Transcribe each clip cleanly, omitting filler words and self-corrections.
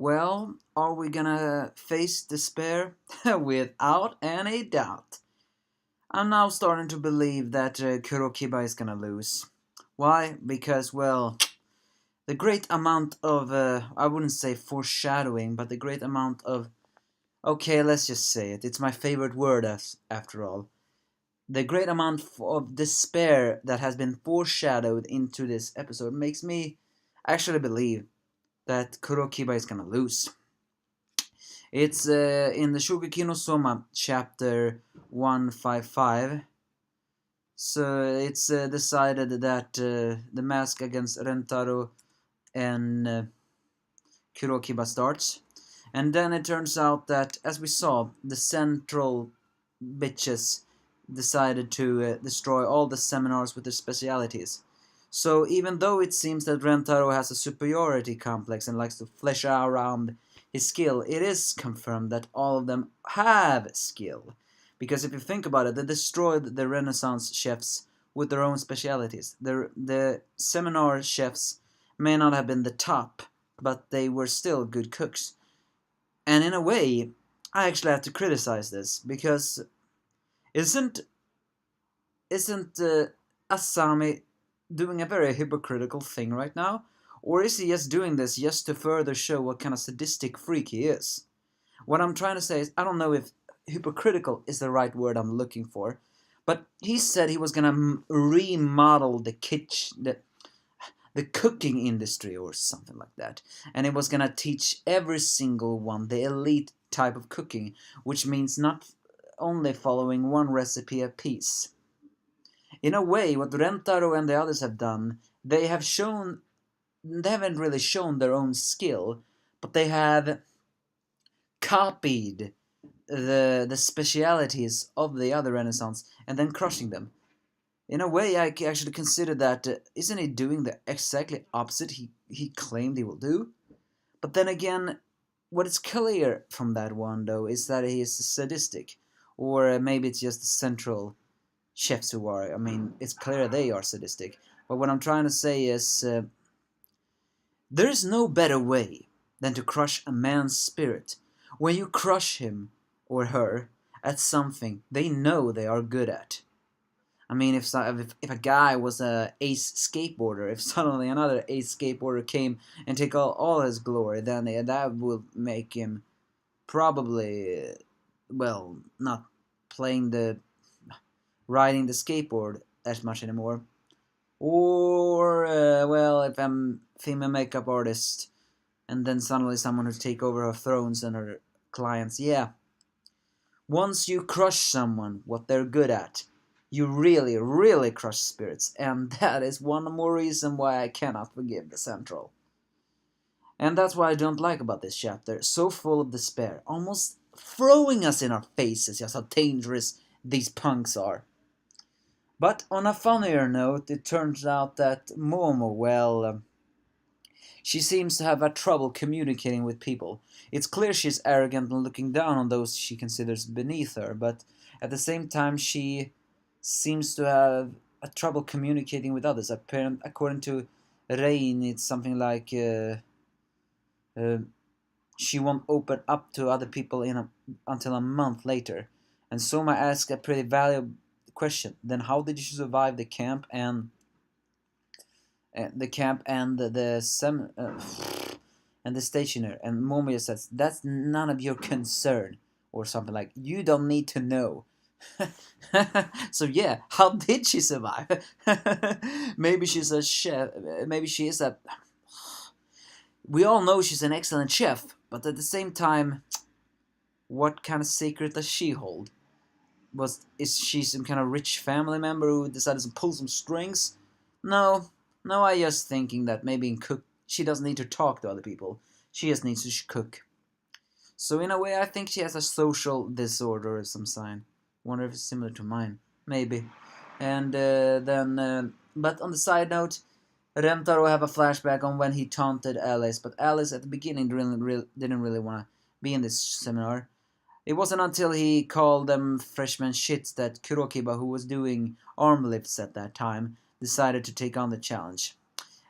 Well, are we gonna face despair? Without any doubt. I'm now starting to believe that Kurokiba is gonna lose. Why? Because, well, the great amount of, I wouldn't say foreshadowing, but the great amount of, okay, let's just say it, it's my favorite word after all. The great amount of despair that has been foreshadowed into this episode makes me actually believe that Kurokiba is gonna lose. It's in the Shokugeki no Soma chapter 155. So it's decided that the mask against Rentarou and Kurokiba starts. And then it turns out that, as we saw, the central bitches decided to destroy all the seminars with their specialities. So even though it seems that Rentarou has a superiority complex and likes to flesh out around his skill, it is confirmed that all of them have skill. Because if you think about it, they destroyed the Renaissance chefs with their own specialities. The seminar chefs may not have been the top, but they were still good cooks. And in a way, I actually have to criticize this, because isn't Asami doing a very hypocritical thing right now? Or is he just doing this just to further show what kind of sadistic freak he is? What I'm trying to say is, I don't know if hypocritical is the right word I'm looking for, but he said he was gonna remodel the cooking industry or something like that, and he was gonna teach every single one the elite type of cooking, which means not only following one recipe a piece. In a way, what Rentaro and the others have done, they haven't really shown their own skill, but they have copied the specialities of the other Renaissance and then crushing them. In a way, I actually consider that isn't he doing the exactly opposite he claimed he will do? But then again, what is clear from that one though is that he is sadistic, or maybe it's just the central chefs who are. I mean, it's clear they are sadistic. But what I'm trying to say is, there is no better way than to crush a man's spirit. When you crush him or her at something they know they are good at. I mean, if a guy was a ace skateboarder, if suddenly another ace skateboarder came and take all his glory, then that would make him probably, well, not playing riding the skateboard as much anymore. Or, well, if I'm female makeup artist, and then suddenly someone who take over her thrones and her clients, yeah. Once you crush someone, what they're good at, you really, really crush spirits, and that is one more reason why I cannot forgive the Central. And that's what I don't like about this chapter, so full of despair, almost throwing us in our faces just how dangerous these punks are. But on a funnier note, it turns out that Momo, well, she seems to have a trouble communicating with people. It's clear she's arrogant and looking down on those she considers beneath her, but at the same time she seems to have a trouble communicating with others. According to Rain, it's something like uh, she won't open up to other people until a month later. And Soma asks a pretty valuable question. Then how did you survive the camp and and the stationer? And Momia says that's none of your concern, or something like you don't need to know. So yeah, how did she survive? Maybe she's a chef. Maybe she is a. We all know she's an excellent chef, but at the same time, what kind of secret does she hold? Is she some kind of rich family member who decided to pull some strings? No, no. I just thinking that maybe in cook she doesn't need to talk to other people. She just needs to cook. So in a way, I think she has a social disorder of some sign. Wonder if it's similar to mine. Maybe. And but on the side note, Remtaro have a flashback on when he taunted Alice, but Alice at the beginning didn't really want to be in this seminar. It wasn't until he called them freshmen shits that Kurokiba, who was doing arm lifts at that time, decided to take on the challenge.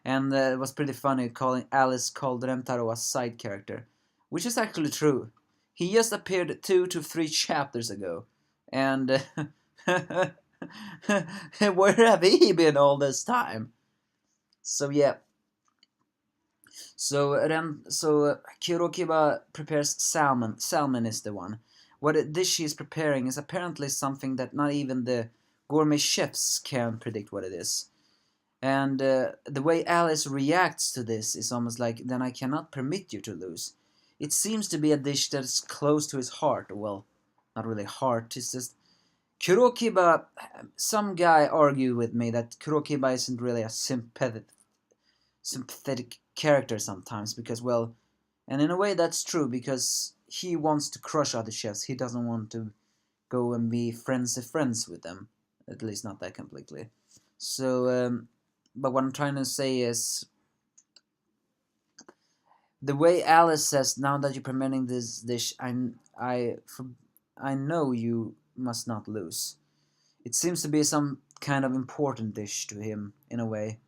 And it was pretty funny calling Alice called Rentaro a side character. which is actually true. He just appeared 2 to 3 chapters ago, and where have he been all this time? So yeah. So Kurokiba prepares salmon. Salmon is the one. What dish he is preparing is apparently something that not even the gourmet chefs can predict what it is. And the way Alice reacts to this is almost like, then I cannot permit you to lose. It seems to be a dish that is close to his heart. Well, not really heart, it's just... Kurokiba, some guy argued with me that Kurokiba isn't really a sympathetic character sometimes, because, well, and in a way that's true, because he wants to crush other chefs. He doesn't want to go and be friends with them, at least not that completely. So but what I'm trying to say is, the way Alice says, now that you're preparing this dish, I know you must not lose. It seems to be some kind of important dish to him, in a way.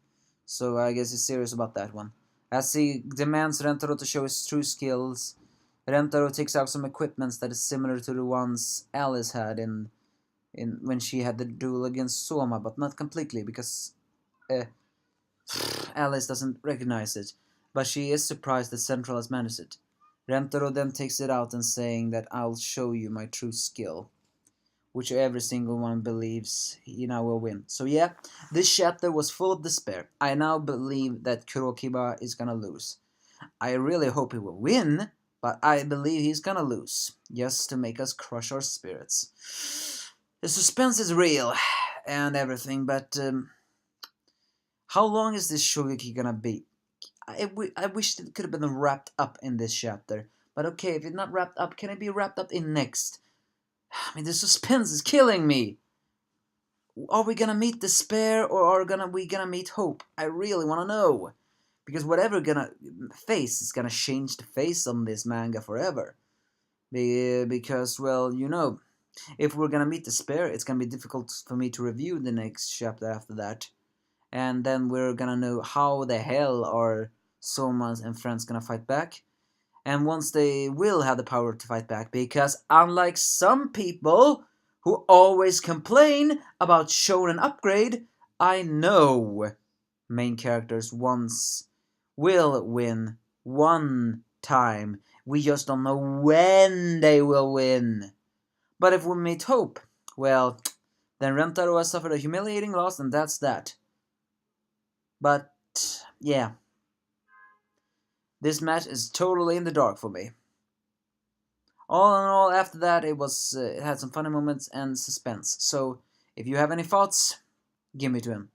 So I guess he's serious about that one. As he demands Rentarou to show his true skills, Rentarou takes out some equipment that is similar to the ones Alice had in when she had the duel against Soma, but not completely, because Alice doesn't recognize it. But she is surprised that Central has managed it. Rentarou then takes it out and saying that I'll show you my true skill, which every single one believes he now will win. So yeah, this chapter was full of despair. I now believe that Kurokiba is gonna lose. I really hope he will win, but I believe he's gonna lose, just to make us crush our spirits. The suspense is real and everything, but how long is this Shokugeki gonna be? I wish it could have been wrapped up in this chapter. But okay, if it's not wrapped up, can it be wrapped up in next? I mean, the suspense is killing me. Are we gonna meet despair, or are we gonna meet hope? I really wanna know. Because whatever we're gonna face is gonna change the face on this manga forever. Because, well, you know, if we're gonna meet despair, it's gonna be difficult for me to review the next chapter after that. And then we're gonna know how the hell are Soma and friends gonna fight back. And once they will have the power to fight back, because unlike some people who always complain about shonen upgrade, I know main characters once will win one time. We just don't know when they will win. But if we meet hope, well, then Rentarou has suffered a humiliating loss, and that's that. But yeah, this match is totally in the dark for me. All in all, after that, it had some funny moments and suspense. So if you have any thoughts, give me to him.